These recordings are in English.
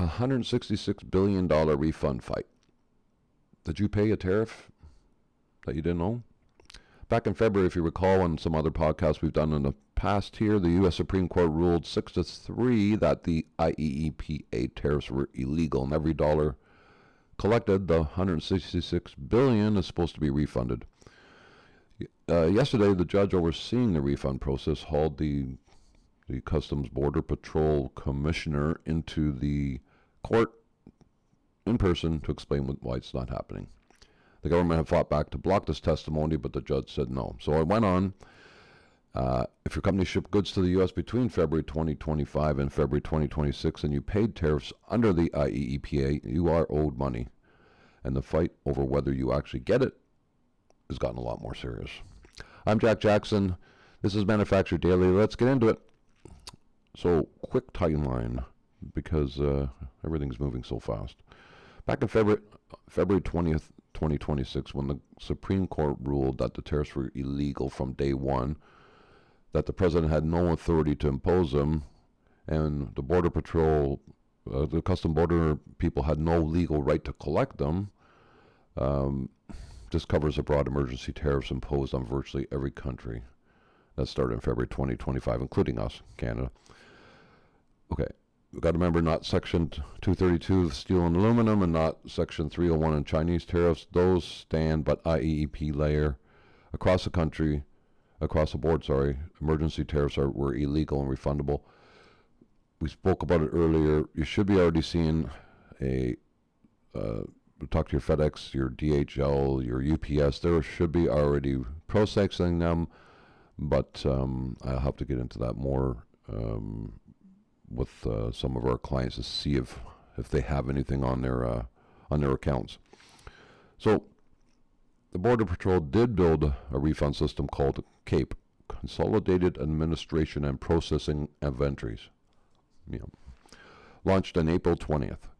$166 billion refund fight. Did you pay a tariff that you didn't know? Back in February, if you recall, on some other podcasts we've done in the past here, the U.S. Supreme Court ruled 6-3 that the IEEPA tariffs were illegal, and every dollar collected, the $166 billion, is supposed to be refunded. Yesterday, the judge overseeing the refund process hauled the Customs Border Patrol Commissioner into the court in person to explain why it's not happening. The government had fought back to block this testimony, but the judge said no. So it went on. If your company shipped goods to the U.S. between February 2025 and February 2026 and you paid tariffs under the IEEPA, you are owed money. And the fight over whether you actually get it has gotten a lot more serious. I'm Jack Jackson. This is Manufacturer Daily. Let's get into it. So, quick timeline, because everything's moving so fast. Back in February 20th, 2026, when the Supreme Court ruled that the tariffs were illegal from day one, that the president had no authority to impose them, and the Border Patrol, the Custom Border people had no legal right to collect them, this covers the broad emergency tariffs imposed on virtually every country. That started in February 2025, including us, Canada. Okay, we've got to remember, not Section 232 of steel and aluminum and not Section 301 in Chinese tariffs. Those stand, but IEEP layer across the country, across the board, emergency tariffs were illegal and refundable. We spoke about it earlier. You should be already seeing talk to your FedEx, your DHL, your UPS. There should be already processing them, but I'll have to get into that more with some of our clients to see if they have anything on their accounts. So the Border Patrol did build a refund system called CAPE, Consolidated Administration and Processing of Entries. Launched on April 20th.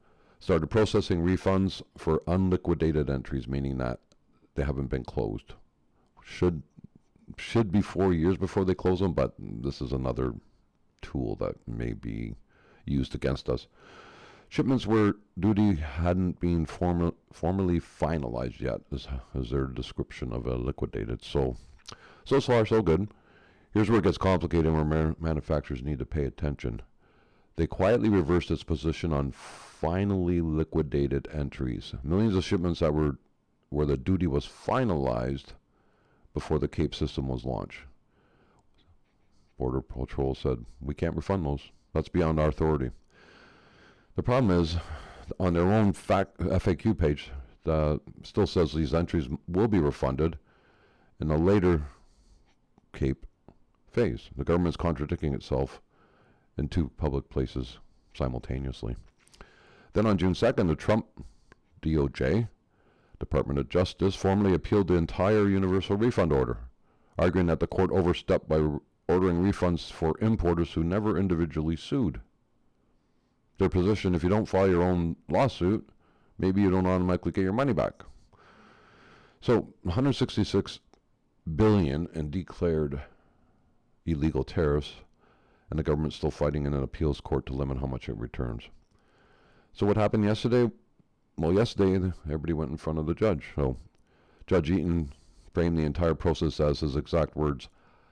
Started processing refunds for unliquidated entries, meaning that they haven't been closed. Should be 4 years before they close them, but this is another tool that may be used against us. Shipments where duty hadn't been formally finalized yet, is their description of a liquidated. So far, so good. Here's where it gets complicated, where manufacturers need to pay attention. They quietly reversed its position on finally liquidated entries. Millions of shipments that were where the duty was finalized before the CAPE system was launched. Border Patrol said, we can't refund those. That's beyond our authority. The problem is, on their own FAQ page, still says these entries will be refunded in a later CAPE phase. The government's contradicting itself in two public places simultaneously. Then on June 2nd, the Trump DOJ, Department of Justice, formally appealed the entire universal refund order, arguing that the court overstepped by ordering refunds for importers who never individually sued. Their position, if you don't file your own lawsuit, maybe you don't automatically get your money back. So $166 billion in declared illegal tariffs, and the government's still fighting in an appeals court to limit how much it returns. So what happened yesterday? Well, yesterday, everybody went in front of the judge. So Judge Eaton framed the entire process as his exact words,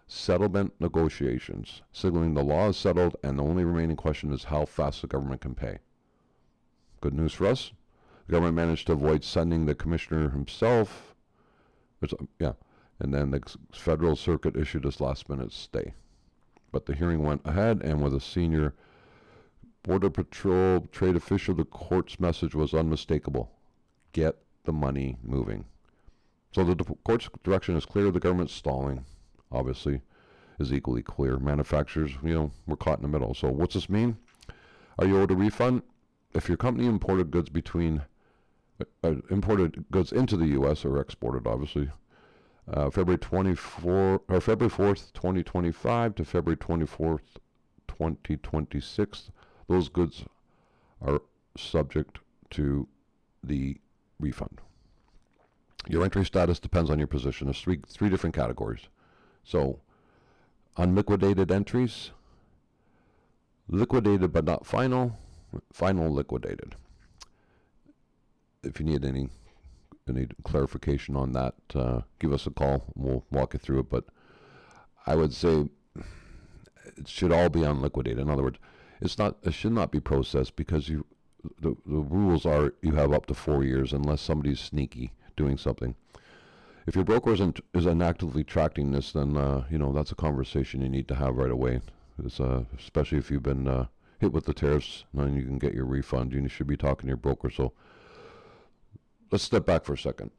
settlement negotiations, signaling the law is settled and the only remaining question is how fast the government can pay. Good news for us. The government managed to avoid sending the commissioner himself. And then the federal circuit issued this last-minute stay. But the hearing went ahead, and with a senior Border Patrol trade official, the court's message was unmistakable. Get the money moving. So the court's direction is clear. The government's stalling, obviously, is equally clear. Manufacturers, we're caught in the middle. So what's this mean? Are you owed a refund? If your company imported goods into the U.S. or exported, obviously, February 4th, 2025 to February 24th, 2026, those goods are subject to the refund. Your entry status depends on your position. There's three different categories. So, unliquidated entries, liquidated but not final, final liquidated. If you need any clarification on that, give us a call. We'll walk you through it. But I would say it should all be unliquidated. In other words, it should not be processed because the rules are you have up to 4 years unless somebody's sneaky doing something. If your broker isn't actively tracking this, then that's a conversation you need to have right away. Especially if you've been hit with the tariffs, then you can get your refund. You should be talking to your broker. So let's step back for a second.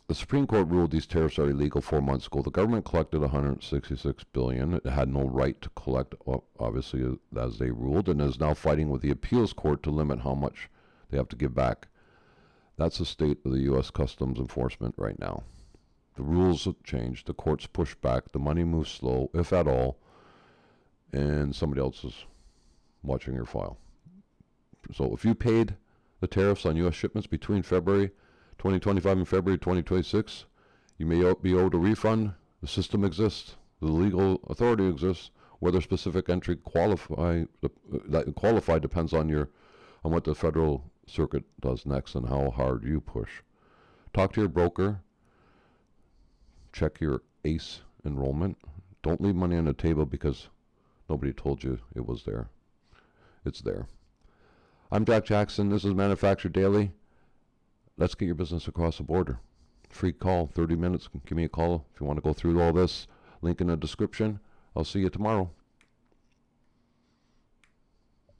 The Supreme Court ruled these tariffs are illegal 4 months ago. The government collected $166 billion. It had no right to collect, obviously, as they ruled, and is now fighting with the appeals court to limit how much they have to give back. That's the state of the U.S. Customs Enforcement right now. The rules have changed. The courts push back. The money moves slow, if at all, and somebody else is watching your file. So if you paid the tariffs on U.S. shipments between February 2025 and February 2026, you may be owed a refund. The system exists. The legal authority exists. Whether specific entry qualify depends on what the federal circuit does next and how hard you push. Talk to your broker. Check your ACE enrollment. Don't leave money on the table because nobody told you it was there. It's there. I'm Jack Jackson. This is Manufacturer Daily. Let's get your business across the border. Free call, 30 minutes. Give me a call if you want to go through all this. Link in the description. I'll see you tomorrow.